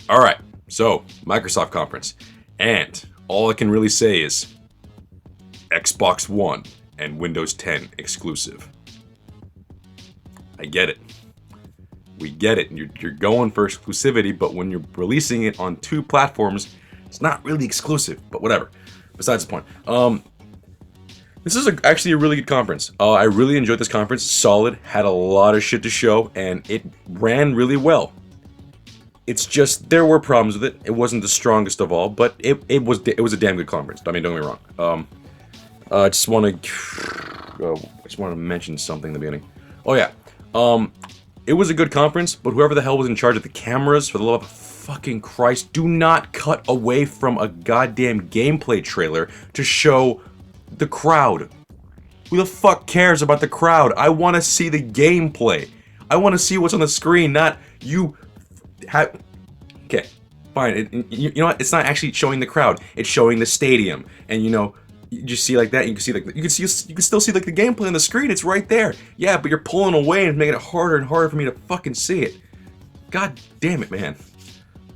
Alright, so, Microsoft conference. And all I can really say is Xbox One and Windows 10 exclusive. I get it. We get it. You're going for exclusivity, but when you're releasing it on two platforms, it's not really exclusive, but whatever. Besides the point. This is actually a really good conference. I really enjoyed this conference. Solid, had a lot of shit to show, and it ran really well. It's just there were problems with it. It wasn't the strongest of all, but it was a damn good conference. I mean, don't get me wrong. I just want to mention something in the beginning. Oh yeah. It was a good conference, but whoever the hell was in charge of the cameras, for the love of fucking Christ, do not cut away from a goddamn gameplay trailer to show the crowd. Who the fuck cares about the crowd? I want to see the gameplay. I want to see what's on the screen, not you. Okay, fine. You know what? It's not actually showing the crowd. It's showing the stadium, and you just see like that. You can see like you can still see like the gameplay on the screen. It's right there. Yeah, but you're pulling away and making it harder and harder for me to fucking see it. God damn it, man.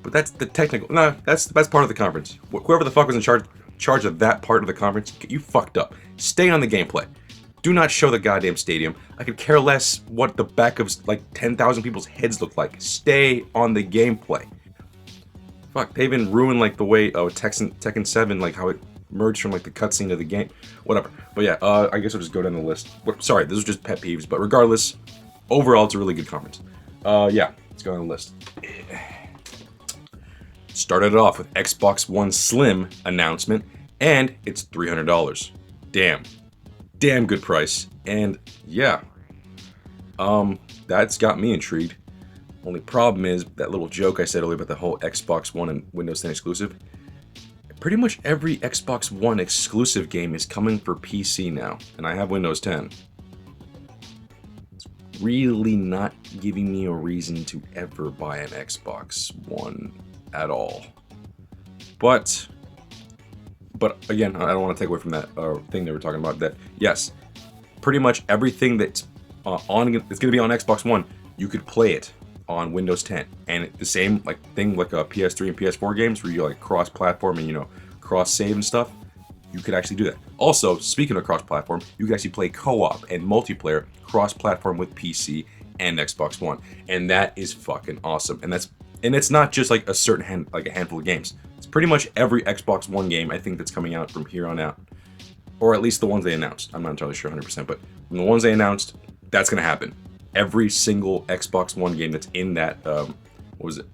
But that's the technical. No, that's part of the conference. Whoever the fuck was in charge of that part of the conference, you fucked up. Stay on the gameplay. Do not show the goddamn stadium. I could care less what the back of like 10,000 people's heads look like. Stay on the gameplay. Fuck, they even ruined like the way Tekken 7, like how it merged from like the cutscene of the game. Whatever. But yeah, I guess I'll just go down the list. Sorry, this was just pet peeves, but regardless, overall it's a really good conference. Yeah, let's go down the list. Started it off with Xbox One Slim announcement, and it's $300. Damn good price. And yeah, that's got me intrigued. Only problem is that little joke I said earlier about the whole Xbox One and Windows 10 exclusive. Pretty much every Xbox One exclusive game is coming for PC now, and I have Windows 10. It's really not giving me a reason to ever buy an Xbox One at all. But again, I don't want to take away from that thing they were talking about. That yes, pretty much everything that's it's going to be on Xbox One, you could play it on Windows 10, and the same like thing like PS3 and PS4 games where you like cross-platform and cross-save and stuff. You could actually do that. Also, speaking of cross-platform, you can actually play co-op and multiplayer cross-platform with PC and Xbox One, and that is fucking awesome. And it's not just like a handful of games. It's pretty much every Xbox One game I think that's coming out from here on out, or at least the ones they announced. I'm not entirely sure 100%, but from the ones they announced, that's gonna happen. Every single Xbox One game that's in that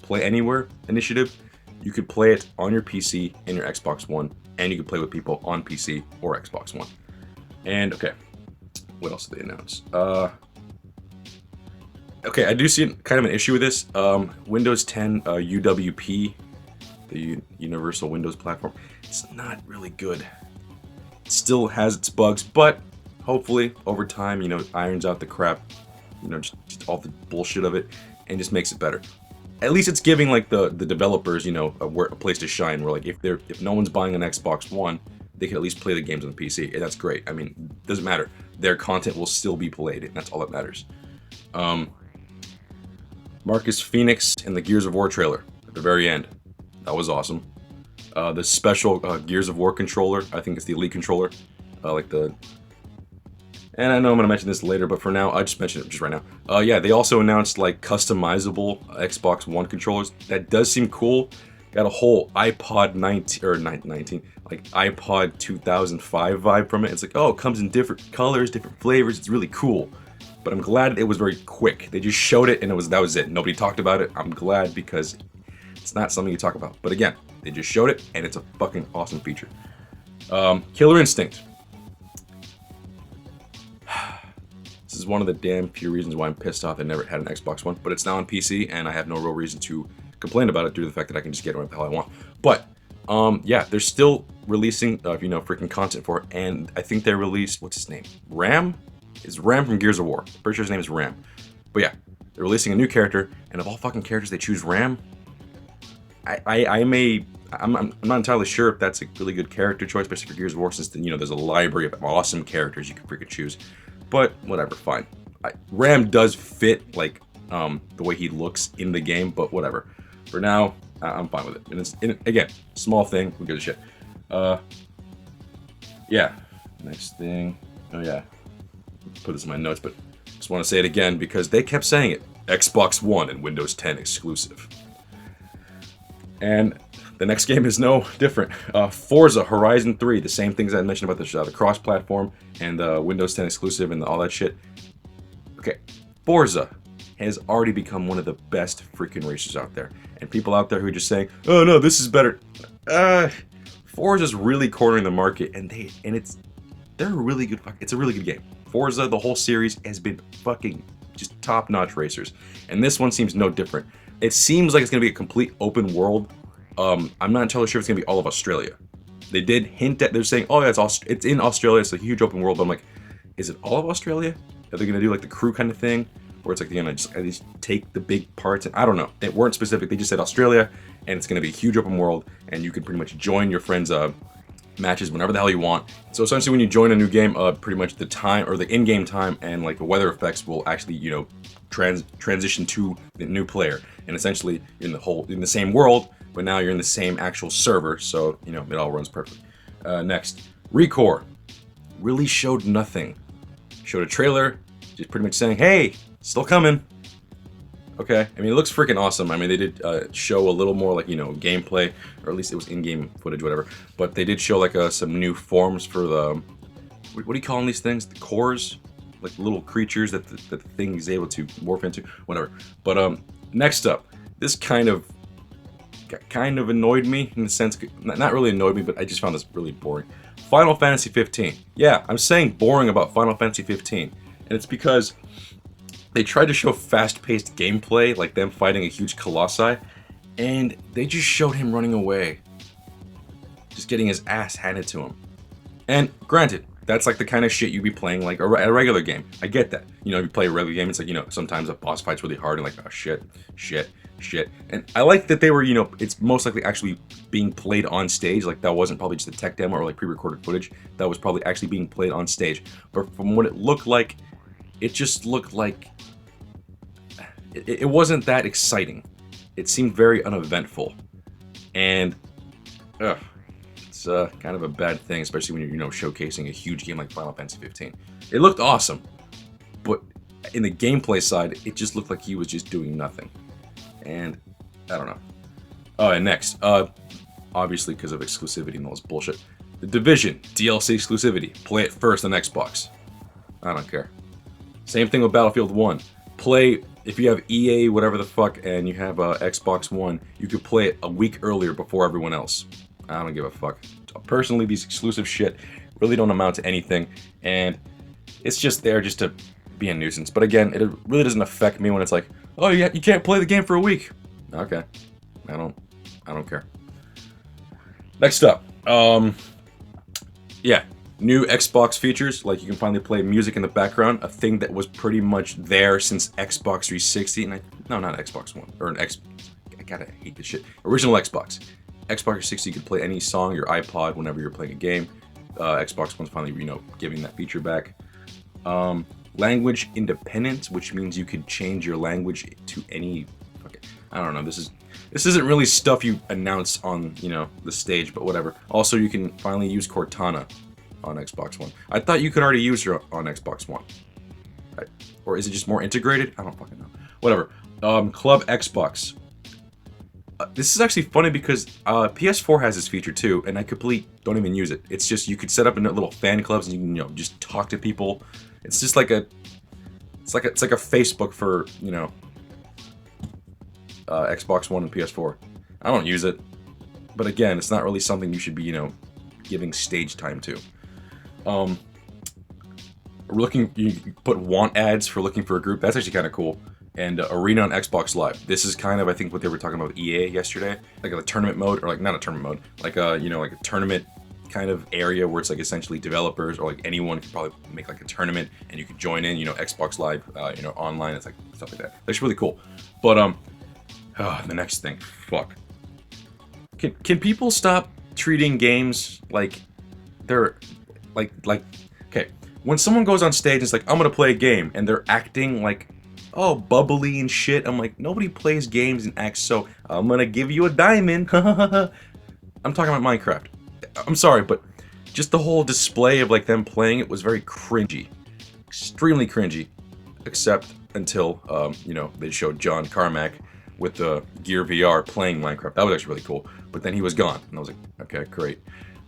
Play Anywhere initiative, you could play it on your PC and your Xbox One, and you could play with people on PC or Xbox One. And okay, what else did they announce? Okay, I do see kind of an issue with this. Windows 10 UWP, the Universal Windows Platform, it's not really good. It still has its bugs, but hopefully over time, irons out the crap, just all the bullshit of it, and just makes it better. At least it's giving like the developers, a place to shine. Where like if no one's buying an Xbox One, they can at least play the games on the PC, and that's great. I mean, it doesn't matter. Their content will still be played, and that's all that matters. Marcus Phoenix in the Gears of War trailer at the very end. That was awesome. The special Gears of War controller, I think it's the Elite controller, and I know I'm going to mention this later, but for now, I just mentioned it just right now. Yeah, they also announced like customizable Xbox One controllers. That does seem cool. Got a whole iPod 19, like iPod 2005 vibe from it. It's like, oh, it comes in different colors, different flavors. It's really cool. But I'm glad it was very quick. They just showed it and that was it. Nobody talked about it. I'm glad because it's not something you talk about. But again, they just showed it and it's a fucking awesome feature. Killer Instinct. This is one of the damn few reasons why I'm pissed off I never had an Xbox One, but it's now on PC and I have no real reason to complain about it due to the fact that I can just get whatever the hell I want. But yeah, they're still releasing freaking content for it, and I think they released, what's his name? Ram? Is Ram from Gears of War. Pretty sure his name is Ram. But yeah, they're releasing a new character, and of all fucking characters they choose Ram. I'm not entirely sure if that's a really good character choice, especially for Gears of War, since there's a library of awesome characters you can freaking choose. But whatever, fine. Ram does fit like the way he looks in the game, but whatever. For now, I'm fine with it. And it's, again, small thing. Who gives a shit? Yeah. Next thing. Oh yeah. Put this in my notes, but just want to say it again because they kept saying it. Xbox One and Windows 10 exclusive. And the next game is no different. Forza Horizon 3, the same things I mentioned about the cross-platform and the Windows 10 exclusive and all that shit. Okay, Forza has already become one of the best freaking racers out there. And people out there who are just saying, "Oh no, this is better." Forza's really cornering the market, and they're a really good. It's a really good game. Forza, the whole series has been fucking just top-notch racers, and this one seems no different. It seems like it's gonna be a complete open world. I'm not entirely sure if it's gonna be all of Australia. They did hint at, they're saying, "Oh yeah, it's in Australia. It's a huge open world." But I'm like, is it all of Australia? Are they gonna do like the crew kind of thing, or it's like they're gonna just at least take the big parts? And I don't know. They weren't specific. They just said Australia, and it's gonna be a huge open world, and you can pretty much join your friends' matches whenever the hell you want. So essentially, when you join a new game, pretty much the time or the in-game time and like the weather effects will actually, you know, transition to the new player, and essentially in the same world, but now you're in the same actual server. So you know it all runs perfectly. Next, Recore really showed nothing. Showed a trailer, just pretty much saying, "Hey, still coming." Okay, I mean, it looks freaking awesome. I mean, they did show a little more, like, you know, gameplay, or at least it was in-game footage, whatever. But they did show, like, some new forms for the... What do you call these things? The cores? Like, little creatures that the thing is able to morph into? Whatever. But, next up, this kind of annoyed me, in the sense... Not really annoyed me, but I just found this really boring. Final Fantasy 15. Yeah, I'm saying boring about Final Fantasy 15. And it's because... they tried to show fast-paced gameplay, like them fighting a huge colossi, and they just showed him running away. Just getting his ass handed to him. And granted, that's like the kind of shit you'd be playing like a regular game. I get that. You know, if you play a regular game, it's like, you know, sometimes a boss fight's really hard and like, oh shit. And I like that they were, you know, it's most likely actually being played on stage. Like that wasn't probably just a tech demo or like pre-recorded footage. That was probably actually being played on stage. But from what it looked like, it just looked like it wasn't that exciting. It seemed very uneventful, and it's kind of a bad thing, especially when you're, you know, showcasing a huge game like Final Fantasy 15. It looked awesome, but in the gameplay side, it just looked like he was just doing nothing, and I don't know. Oh, and next, obviously because of exclusivity and all this bullshit, The Division DLC exclusivity. Play it first on Xbox. I don't care. Same thing with Battlefield 1. Play, if you have EA, whatever the fuck, and you have Xbox One, you could play it a week earlier before everyone else. I don't give a fuck. Personally, these exclusive shit really don't amount to anything, and it's just there just to be a nuisance. But again, it really doesn't affect me when it's like, oh yeah, you can't play the game for a week. Okay, I don't care. Next up, yeah. New Xbox features, like you can finally play music in the background, a thing that was pretty much there since Xbox 360, and no, not Xbox One, or I gotta hate this shit. Original Xbox 360, you could play any song, your iPod, whenever you're playing a game. Xbox One's finally, you know, giving that feature back. Language independence, which means you can change your language to any, I don't know, this isn't really stuff you announce on, you know, the stage, but whatever. Also, you can finally use Cortana on Xbox One. I thought you could already use her on Xbox One. Right. Or is it just more integrated? I don't fucking know. Whatever. Club Xbox. This is actually funny because PS4 has this feature too, and I don't even use it. It's just you could set up in little fan clubs and you can, you know, just talk to people. It's just like it's like a Facebook for, you know, Xbox One and PS4. I don't use it, but again, it's not really something you should be, you know, giving stage time to. You put want ads for looking for a group. That's actually kind of cool. And Arena on Xbox Live. This is kind of, I think, what they were talking about with EA yesterday, like a tournament mode, or like not a tournament mode, like a, you know, like a tournament kind of area where it's like essentially developers or like anyone could probably make like a tournament and you could join in, you know, Xbox Live, you know, online. It's like stuff like that. That's really cool. But the next thing, fuck. Can people stop treating games like they're like okay, when someone goes on stage and it's like, I'm gonna play a game, and they're acting like oh, bubbly and shit. I'm like, nobody plays games and acts so, I'm gonna give you a diamond. I'm talking about Minecraft. I'm sorry, but just the whole display of like them playing it was very cringy. Extremely cringy. Except until, you know, they showed John Carmack with the Gear VR playing Minecraft. That was actually really cool. But then he was gone, and I was like, okay, great.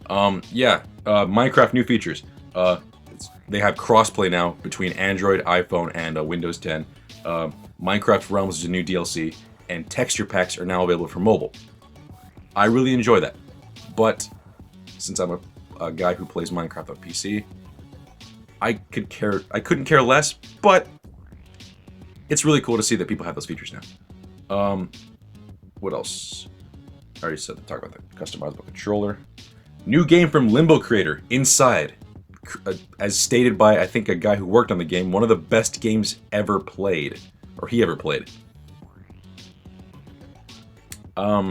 Yeah, Minecraft new features. They have crossplay now between Android, iPhone, and Windows 10. Minecraft Realms is a new DLC, and texture packs are now available for mobile. I really enjoy that, but since I'm a guy who plays Minecraft on PC, I couldn't care less, but it's really cool to see that people have those features now. What else? I already said to talk about the customizable controller. New game from Limbo creator, Inside. As stated by, I think, a guy who worked on the game, one of the best games ever played. Or he ever played. I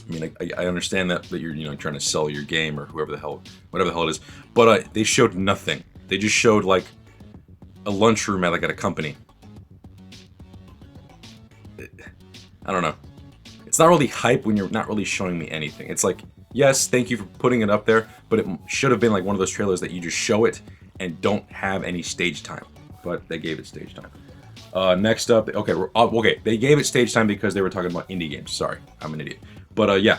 mean, I understand that you're, you know, trying to sell your game or whatever the hell it is, but they showed nothing. They just showed like a lunchroom at a company. I don't know. It's not really hype when you're not really showing me anything. It's like, yes, thank you for putting it up there, but it should have been like one of those trailers that you just show it and don't have any stage time. But they gave it stage time. Next up, okay, they gave it stage time because they were talking about indie games. Sorry, I'm an idiot. But yeah,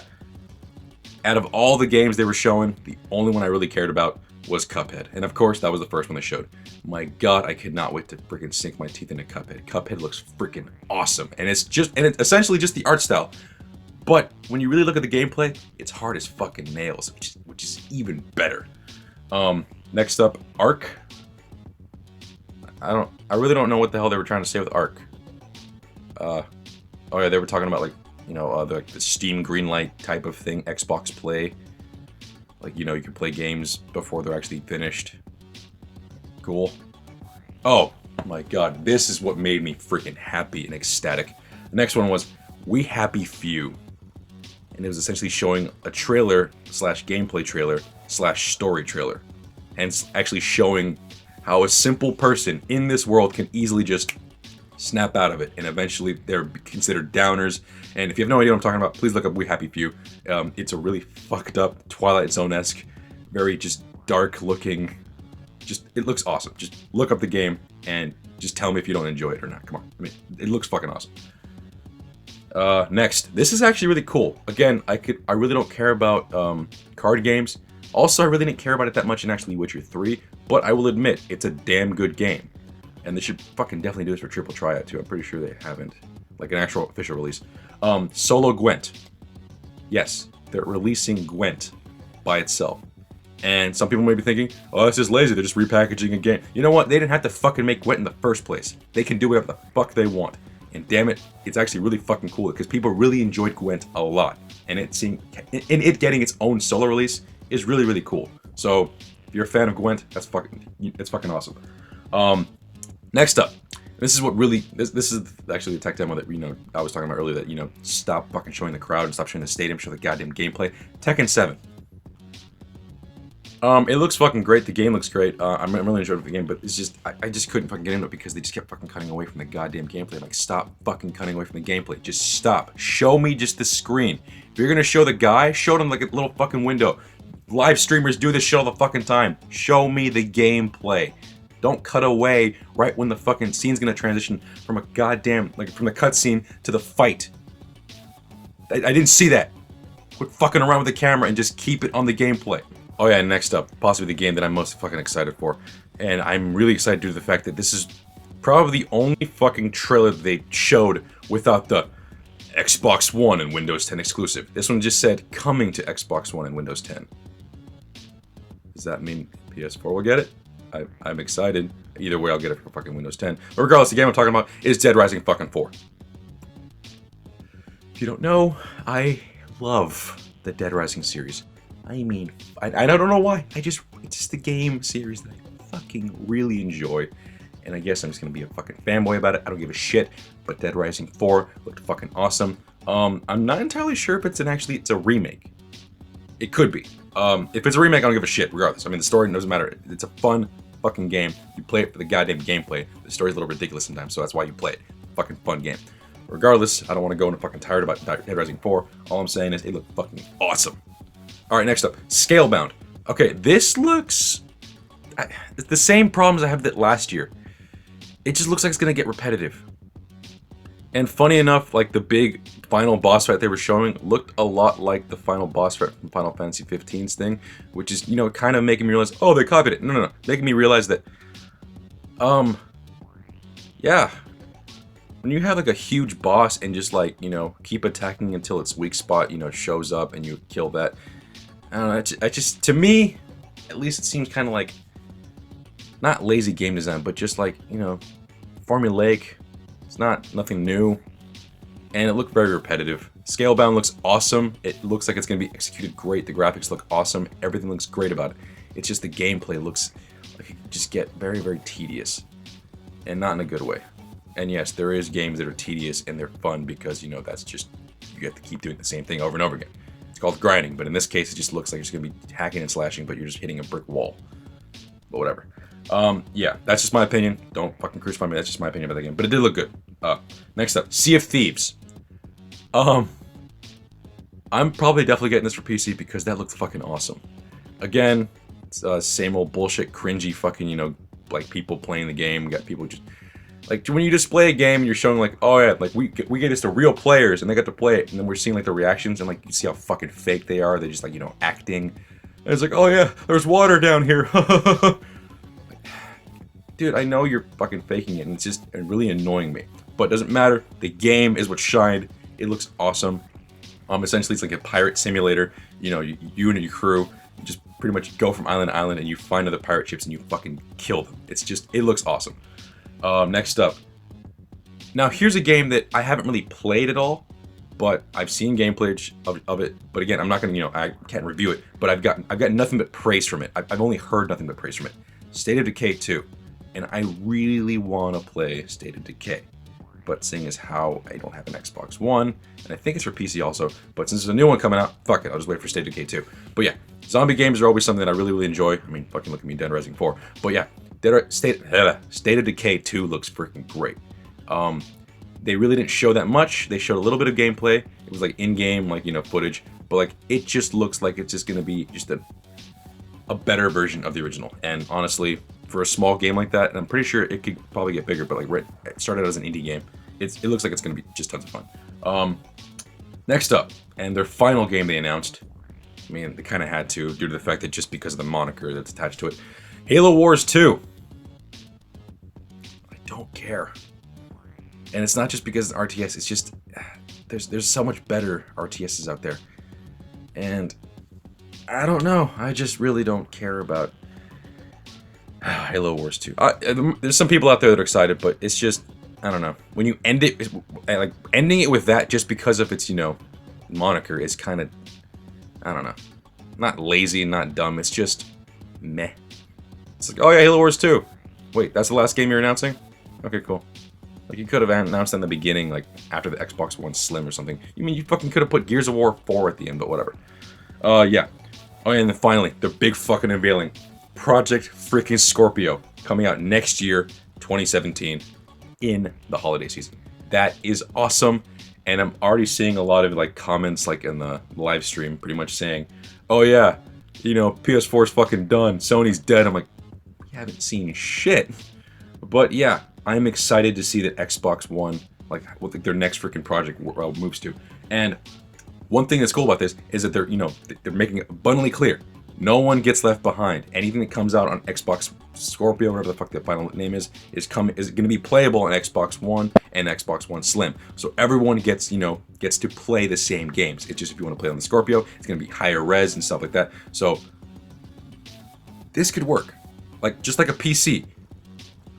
out of all the games they were showing, the only one I really cared about was Cuphead. And of course, that was the first one they showed. My God, I could not wait to freaking sink my teeth into Cuphead. Cuphead looks freaking awesome. And it's essentially just the art style. But when you really look at the gameplay, it's hard as fucking nails, which is even better. Next up, Ark. I really don't know what the hell they were trying to say with Ark. Oh yeah, they were talking about like, you know, the Steam Greenlight type of thing, Xbox Play. Like, you know, you can play games before they're actually finished. Cool. Oh my God, this is what made me freaking happy and ecstatic. The next one was We Happy Few. And it was essentially showing a trailer slash gameplay trailer slash story trailer. And it's actually showing how a simple person in this world can easily just snap out of it. And eventually they're considered downers. And if you have no idea what I'm talking about, please look up We Happy Few. It's a really fucked up Twilight Zone-esque, very just dark looking, it looks awesome. Just look up the game and just tell me if you don't enjoy it or not. Come on, I mean, it looks fucking awesome. Next, this is actually really cool. Again, I really don't care about card games. Also, I really didn't care about it that much in actually Witcher 3, but I will admit, it's a damn good game. And they should fucking definitely do this for Triple Tryout too. I'm pretty sure they haven't. Like an actual official release. Solo Gwent. Yes, they're releasing Gwent by itself. And some people may be thinking, oh, that's just lazy, they're just repackaging a game. You know what? They didn't have to fucking make Gwent in the first place. They can do whatever the fuck they want. And damn it, it's actually really fucking cool because people really enjoyed Gwent a lot. And it getting its own solo release is really, really cool. So if you're a fan of Gwent, it's fucking awesome. Next up, this is what really, this is actually the tech demo that, you know, I was talking about earlier, that, you know, stop fucking showing the crowd and stop showing the stadium, show the goddamn gameplay. Tekken 7. It looks fucking great, the game looks great, I'm really enjoying the game, but it's just, I just couldn't fucking get into it because they just kept fucking cutting away from the goddamn gameplay. Like, stop fucking cutting away from the gameplay, just stop. Show me just the screen. If you're gonna show the guy, show them like a little fucking window. Live streamers do this shit all the fucking time. Show me the gameplay. Don't cut away right when the fucking scene's gonna transition from a goddamn, like, from the cutscene to the fight. I didn't see that. Quit fucking around with the camera and just keep it on the gameplay. Oh yeah, next up, possibly the game that I'm most fucking excited for. And I'm really excited due to the fact that this is probably the only fucking trailer they showed without the Xbox One and Windows 10 exclusive. This one just said coming to Xbox One and Windows 10. Does that mean PS4 will get it? I'm excited. Either way, I'll get it for fucking Windows 10. But regardless, the game I'm talking about is Dead Rising fucking 4. If you don't know, I love the Dead Rising series. I mean, I don't know why. It's just the game series that I fucking really enjoy. And I guess I'm just gonna be a fucking fanboy about it. I don't give a shit. But Dead Rising 4 looked fucking awesome. I'm not entirely sure if it's a remake. It could be. If it's a remake, I don't give a shit, regardless. I mean, the story doesn't matter. It's a fun fucking game. You play it for the goddamn gameplay. The story's a little ridiculous sometimes, so that's why you play it. Fucking fun game. Regardless, I don't want to go into fucking tired about Dead Rising 4. All I'm saying is it looked fucking awesome. Alright, next up. Scalebound. Okay, this looks... It's the same problems I had with it last year. It just looks like it's gonna get repetitive. And funny enough, like the big final boss fight they were showing looked a lot like the final boss fight from Final Fantasy 15's thing, which is, you know, kind of making me realize, oh, they copied it. No, making me realize that, yeah, when you have like a huge boss and just like, you know, keep attacking until its weak spot, you know, shows up and you kill that. I don't know. I just, to me, at least it seems kind of like not lazy game design, but just like, you know, formulaic. It's nothing new, and it looked very repetitive. Scalebound looks awesome. It looks like it's going to be executed great. The graphics look awesome. Everything looks great about it. It's just the gameplay looks like it could just get very, very tedious, and not in a good way. And yes, there is games that are tedious and they're fun because, you know, that's just, you have to keep doing the same thing over and over again. It's called grinding, but in this case, it just looks like it's going to be hacking and slashing, but you're just hitting a brick wall. But whatever. Yeah, that's just my opinion. Don't fucking crucify me. That's just my opinion about the game. But it did look good. Next up, Sea of Thieves. I'm probably definitely getting this for PC because that looked fucking awesome. Again, it's, same old bullshit, cringy fucking, you know, like people playing the game. We got people just, like, when you display a game and you're showing like, oh yeah, like we get this to real players and they got to play it, and then we're seeing like the reactions and like you see how fucking fake they are. They're just like, you know, acting. And it's like, oh yeah, there's water down here. Dude, I know you're fucking faking it, and it's just really annoying me. But it doesn't matter. The game is what shined. It looks awesome. Essentially, it's like a pirate simulator. You know, you and your crew just pretty much go from island to island, and you find other pirate ships, and you fucking kill them. It's just, it looks awesome. Next up. Now, here's a game that I haven't really played at all, but I've seen gameplay of it. But again, I'm not gonna, you know, I can't review it. But I've got nothing but praise from it. I've only heard nothing but praise from it. State of Decay 2. And I really want to play State of Decay. But seeing as how I don't have an Xbox One, and I think it's for PC also, but since there's a new one coming out, fuck it, I'll just wait for State of Decay 2. But yeah, zombie games are always something that I really, really enjoy. I mean, fucking look at me, Dead Rising 4. But yeah, State of Decay 2 looks freaking great. They really didn't show that much. They showed a little bit of gameplay. It was like in-game, like, you know, footage. But like, it just looks like it's just going to be just a better version of the original. And honestly, for a small game like that, and I'm pretty sure it could probably get bigger, but like it started out as an indie game. It looks like it's going to be just tons of fun. Next up, and their final game they announced, I mean, they kind of had to, due to the fact that just because of the moniker that's attached to it, Halo Wars 2. I don't care. And it's not just because it's RTS, it's just, there's so much better RTSs out there. And I don't know, I just really don't care about Halo Wars 2. There's some people out there that are excited, but it's just, I don't know. When you end it, like, ending it with that just because of its, you know, moniker is kind of, I don't know. Not lazy and not dumb, it's just meh. It's like, oh yeah, Halo Wars 2. Wait, that's the last game you're announcing? Okay, cool. Like, you could have announced in the beginning, like, after the Xbox One Slim or something. You mean you fucking could have put Gears of War 4 at the end, but whatever. Yeah. Oh yeah, and then finally, the big fucking unveiling. Project freaking Scorpio, coming out next year, 2017, in the holiday season. That is awesome, and I'm already seeing a lot of like comments like in the live stream, pretty much saying, "Oh yeah, you know, PS4's fucking done, Sony's dead." I'm like, we haven't seen shit, but yeah, I'm excited to see that Xbox One, like what their next freaking project moves to. And one thing that's cool about this is that they're, you know, they're making it abundantly clear. No one gets left behind. Anything that comes out on Xbox Scorpio, whatever the fuck the final name is going to be playable on Xbox One and Xbox One Slim. So everyone gets, you know, gets to play the same games. It's just if you want to play on the Scorpio, it's going to be higher res and stuff like that. So this could work, like just like a PC.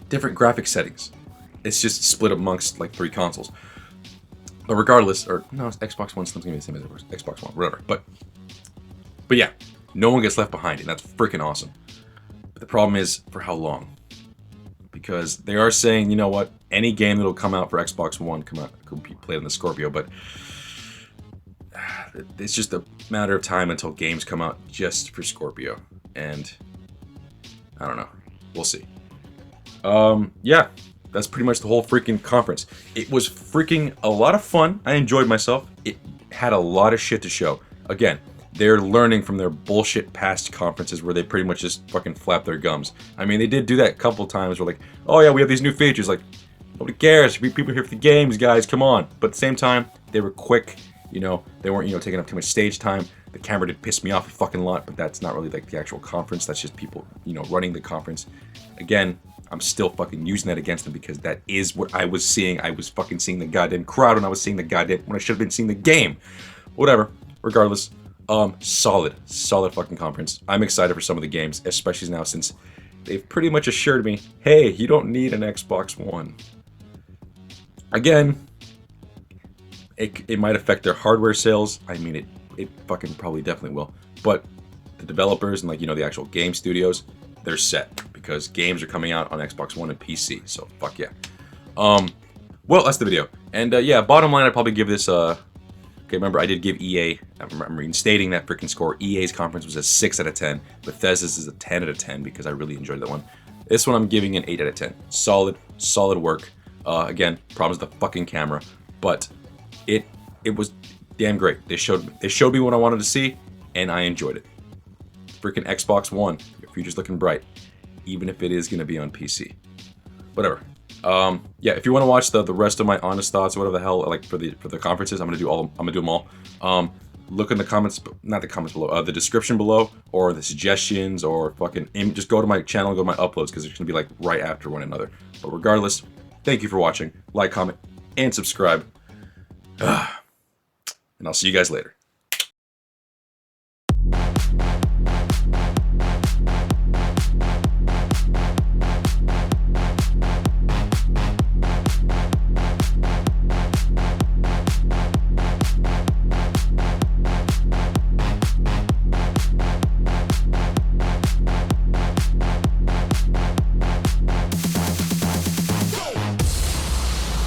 Different graphic settings. It's just split amongst like 3 consoles. But regardless, or no, Xbox One Slim's going to be the same as Xbox One, whatever. But yeah. No one gets left behind, and that's freaking awesome. But the problem is, for how long? Because they are saying, you know what, any game that'll come out for Xbox One could be played on the Scorpio, but it's just a matter of time until games come out just for Scorpio. And I don't know. We'll see. Yeah, that's pretty much the whole freaking conference. It was freaking a lot of fun. I enjoyed myself. It had a lot of shit to show. Again, they're learning from their bullshit past conferences where they pretty much just fucking flap their gums. I mean, they did do that a couple times where like, oh yeah, we have these new features. Like, nobody cares. People here for the games, guys. Come on. But at the same time, they were quick. You know, they weren't, you know, taking up too much stage time. The camera did piss me off a fucking lot, but that's not really like the actual conference. That's just people, you know, running the conference. Again, I'm still fucking using that against them because that is what I was seeing. I was fucking seeing the goddamn crowd when I was seeing the goddamn, when I should have been seeing the game. Whatever. Regardless, solid fucking conference. I'm excited for some of the games, especially now since they've pretty much assured me, hey, you don't need an Xbox One. Again, it might affect their hardware sales. I mean, it fucking probably definitely will. But the developers and, like, you know, the actual game studios, they're set because games are coming out on Xbox One and PC. So fuck yeah. Well, that's the video. And yeah, bottom line, I'd probably give this okay, remember I did give EA, I'm reinstating that freaking score. EA's conference was a 6 out of 10. Bethesda's is a 10 out of 10 because I really enjoyed that one. This one I'm giving an 8 out of 10. Solid work. Again, problems with the fucking camera, but it was damn great. They showed me what I wanted to see, and I enjoyed it. Freaking Xbox One, your future's looking bright, even if it is gonna be on PC. Whatever. Yeah, if you want to watch the rest of my honest thoughts or whatever the hell, like for the conferences, I'm gonna do them all. Look in the comments, not the comments below, the description below, or the suggestions, or fucking just go to my channel, go to my uploads, because it's gonna be like right after one another. But regardless, thank you for watching. Like, comment, and subscribe. And I'll see you guys later.